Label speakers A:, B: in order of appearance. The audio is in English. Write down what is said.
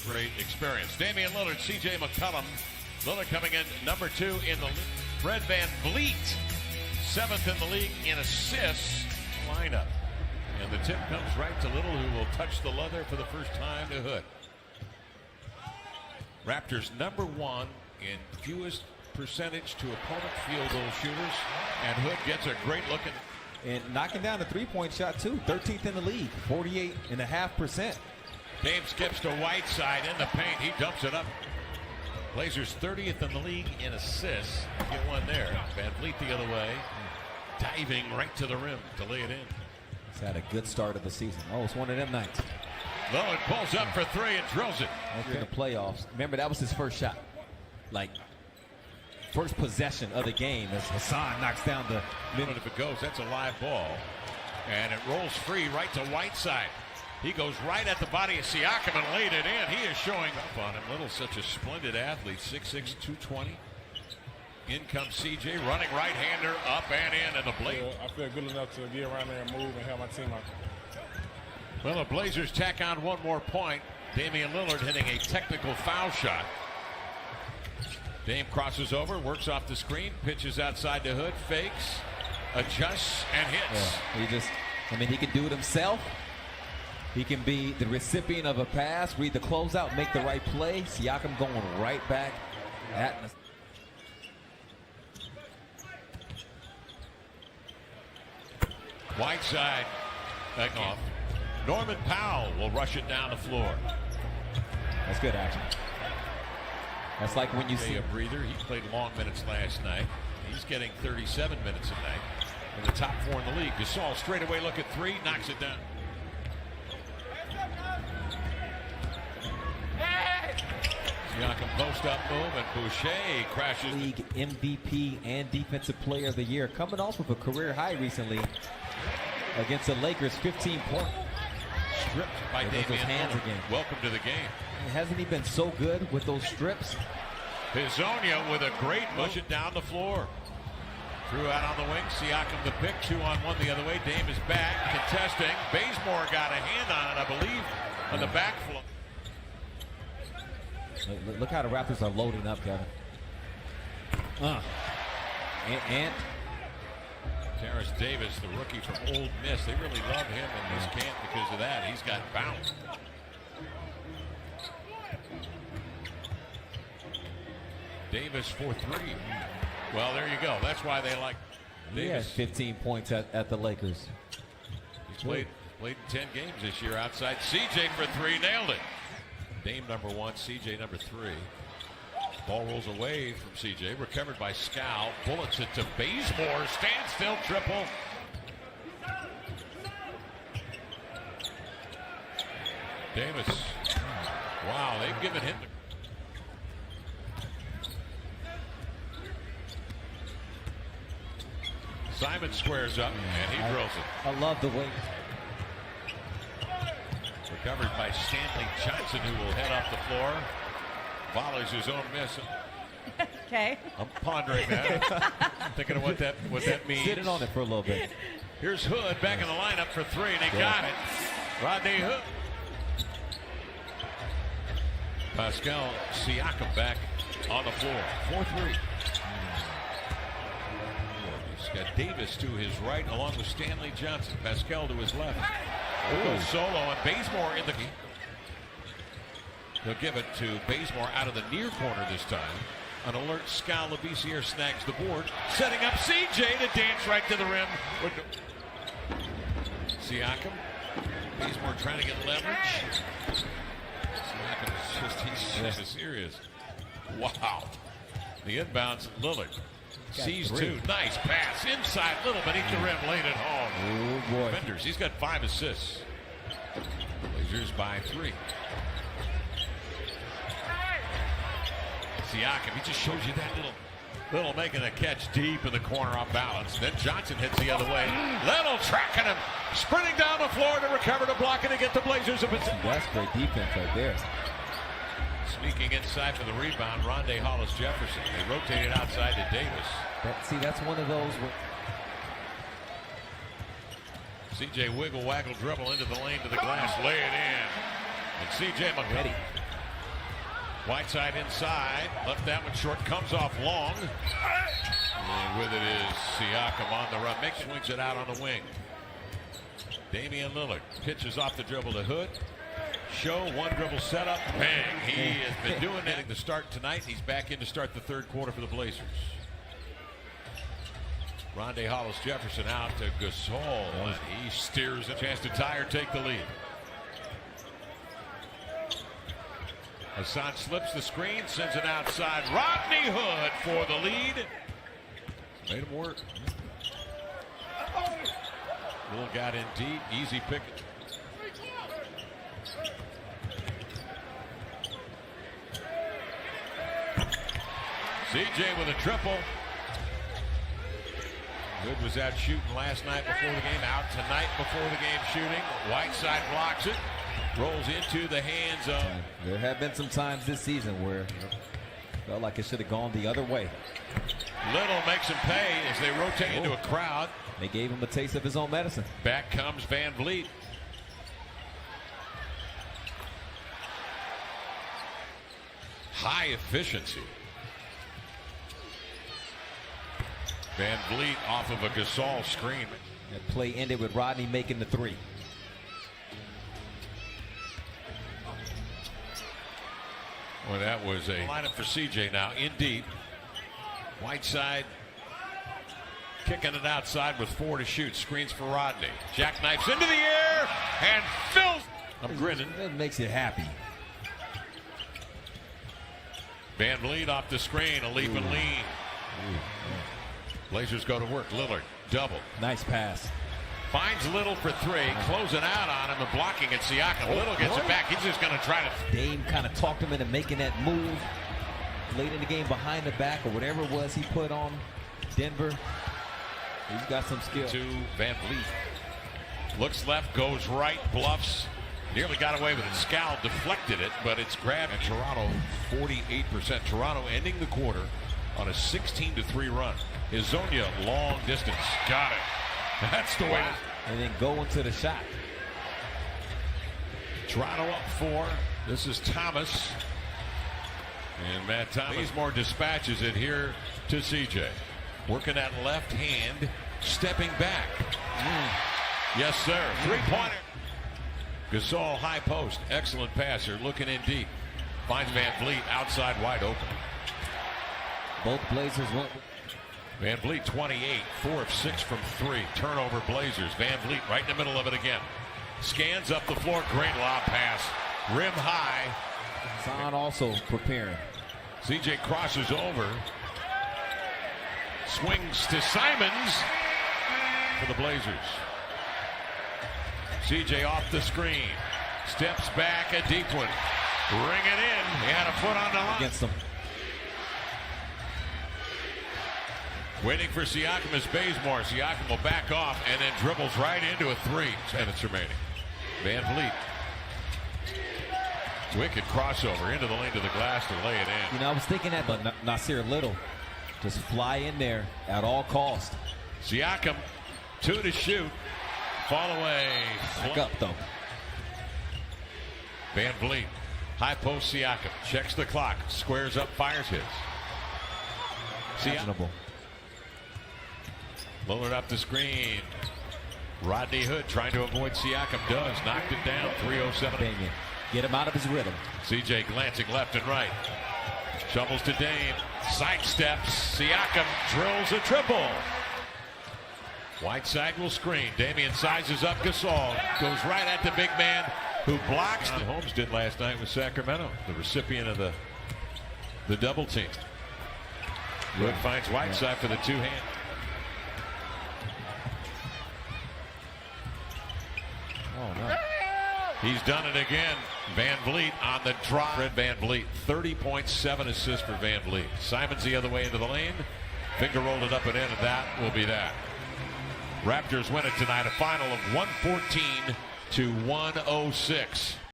A: great experience. Damian Lillard, C.J. McCollum. Lillard coming in number 2 in the league. Fred VanVleet, 7th in the league in assists lineup. And the tip comes right to Little, who will touch the leather for the first time to Hood. Raptors number 1 in fewest percentage to opponent field goal shooters. And Hood gets a great look at.
B: And knocking down a three-point shot, too. 13th in the league, 48.5%.
A: Dame skips to Whiteside in the paint. He dumps it up. Blazers 30th in the league in assists. Get one there. VanVleet the other way. Diving right to the rim to lay it in.
B: He's had a good start of the season. Oh, it's one of them nights.
A: Lillard pulls up for 3 and drills it.
B: After the playoffs. Remember, that was his first shot. Like, first possession of the game as Hassan knocks down the middle.
A: If it goes, that's a live ball. And it rolls free right to Whiteside. He goes right at the body of Siakam and laid it in. He is showing up on him. Little, such a splendid athlete. 6'6", 220. In comes CJ, running right-hander, up and in, and the Blazers.
C: I feel good enough to get around there and move and help my team out.
A: Well, the Blazers tack on one more point. Damian Lillard hitting a technical foul shot. Dame crosses over, works off the screen, pitches outside to Hood, fakes, adjusts, and hits.
B: Yeah, he can do it himself. He can be the recipient of a pass, read the closeout, make the right play. Siakam going right back at.
A: Whiteside back off. Norman Powell will rush it down the floor.
B: That's good action. That's like when you see
A: a breather. He played long minutes last night. He's getting 37 minutes a night in the top 4 in the league. Gasol straight away look at 3, knocks it down. Siakam post up move and Boucher crashes.
B: League MVP and Defensive Player of the Year, coming off of a career high recently against the Lakers, 15 points.
A: Stripped by Damian
B: hands
A: Lillard.
B: again.
A: Welcome to the game.
B: Hasn't he been so good with those strips?
A: Pizonia with a great push it down the floor. Threw out on the wing. Siakam the pick. 2-on-1 the other way. Dame is back contesting. Bazemore got a hand on it, I believe, on the back floor.
B: Look how the Raptors are loading up, Kevin. And
A: Terrence Davis, the rookie from Ole Miss. They really love him in this camp because of that. He's got bounce. Davis for 3. Well, there you go. That's why they like Davis.
B: He has 15 points at the Lakers.
A: He's played in 10 games this year outside. CJ for 3, nailed it. Dame number 1, CJ number 3. Ball rolls away from CJ, recovered by Scal. Bullets it to Bazemore. Standstill triple. Davis. Wow, they've given him. Simon squares up and he drills it.
B: I love the way.
A: Recovered by Stanley Johnson, who will head off the floor. Volleys his own miss.
D: Okay.
A: I'm pondering that. Thinking of what that means.
B: Sitting on it for a little bit.
A: Here's Hood back in the lineup for 3, and they got it. Rodney Hood. Pascal Siakam back on the floor. 4-3. He's got Davis to his right along with Stanley Johnson. Pascal to his left. Goes solo and Bazemore in the key. He'll give it to Bazemore out of the near corner this time. An alert Scal Labissiere snags the board, setting up CJ to dance right to the rim. Siakam. Bazemore trying to get leverage. Siakam is just serious. Wow. The inbounds, Lillard. Sees 2. Nice pass inside, little beneath the rim, laid it home.
B: Oh boy.
A: Defenders. He's got 5 assists. Blazers by 3. Siakam, he just shows you that little making a catch deep in the corner off balance. Then Johnson hits the other way. Little tracking him, sprinting down the floor to recover, to block it, to get the Blazers a position.
B: That's great defense right there.
A: Sneaking inside for the rebound, Rondé Hollis-Jefferson. They rotate it outside to Davis.
B: That's one of those.
A: CJ wiggle, waggle, dribble into the lane to the glass, lay it in. And CJ McCollum. Whiteside inside, left that one short, comes off long. And with it is Siakam on the run. Swings it out on the wing. Damian Lillard pitches off the dribble to Hood. Show one dribble setup. Bang! He has been doing it to start tonight. He's back in to start the third quarter for the Blazers. Rondé Hollis-Jefferson out to Gasol, and he steers a chance to tie or take the lead. Hassan slips the screen, sends it outside. Rodney Hood for the lead. Made him work. Will got in deep, easy pick. CJ with a triple. Hood was out shooting last night before the game, out tonight before the game shooting. Whiteside blocks it, rolls into the hands of.
B: There have been some times this season where it felt like it should have gone the other way.
A: Little makes him pay as they rotate into a crowd.
B: They gave him a taste of his own medicine.
A: Back comes Van Vliet. High efficiency. Van Vliet off of a Gasol screen.
B: That play ended with Rodney making the three.
A: Well, that was a lineup for CJ now in deep. Whiteside kicking it outside with 4 to shoot. Screens for Rodney. Jackknifes into the air and fills. I'm grinning.
B: That makes it happy.
A: Van Vliet off the screen, a leap and lean. Blazers go to work. Lillard, double.
B: Nice pass.
A: Finds Little for 3, closing out on him and blocking it. Siakam. Little gets it back. He's just going to try to.
B: Dame kind of talked him into making that move late in the game behind the back or whatever it was he put on Denver. He's got some skill.
A: To Van Vliet. Looks left, goes right, bluffs. Nearly got away with it. Scal deflected it, but it's grabbed. And Toronto 48%. Toronto ending the quarter on a 16-3 run. Izonia long distance. Got it. That's the way.
B: And then go into the shot.
A: Toronto up 4. This is Thomas. And Matt Thomas. Bazemore dispatches it here to CJ. Working that left hand. Stepping back. Yes, sir. 3-pointer. Gasol high post. Excellent passer. Looking in deep. Finds Van Vliet outside wide open.
B: Both Blazers went.
A: Van Vliet 28, 4 of 6 from 3. Turnover Blazers. Van Vliet right in the middle of it again. Scans up the floor. Great lob pass. Rim high.
B: Hassan also preparing.
A: CJ crosses over. Swings to Simons for the Blazers. CJ off the screen. Steps back, a deep one. Ring it in. He had a foot on the line.
B: Against them.
A: Waiting for Siakam is Bazemore. Siakam will back off and then dribbles right into a 3. 10 minutes remaining. Van Vliet. Wicked crossover into the lane to the glass to lay it in.
B: You know, I was thinking that, but Nasir Little just fly in there at all cost.
A: Siakam, 2 to shoot. Fall away.
B: Back up, though.
A: Van Vliet. High post Siakam. Checks the clock. Squares up, fires his.
B: Siakam.
A: Lillard up the screen. Rodney Hood trying to avoid Siakam. Does. Knocked it down. 3:07.
B: Damian. Get him out of his rhythm.
A: CJ glancing left and right. Shovels to Dame. Sidesteps. Siakam drills a triple. Whiteside will screen. Damian sizes up Gasol. Goes right at the big man who blocks. Holmes did last night with Sacramento. The recipient of the double team. Wood finds Whiteside for the 2-hand.
B: Oh, no.
A: He's done it again. Van Vliet on the drop. Fred Van Vliet, 30.7 assists for Van Vliet. Simons the other way into the lane. Finger rolled it up and in, and that will be that. Raptors win it tonight, a final of 114 to 106.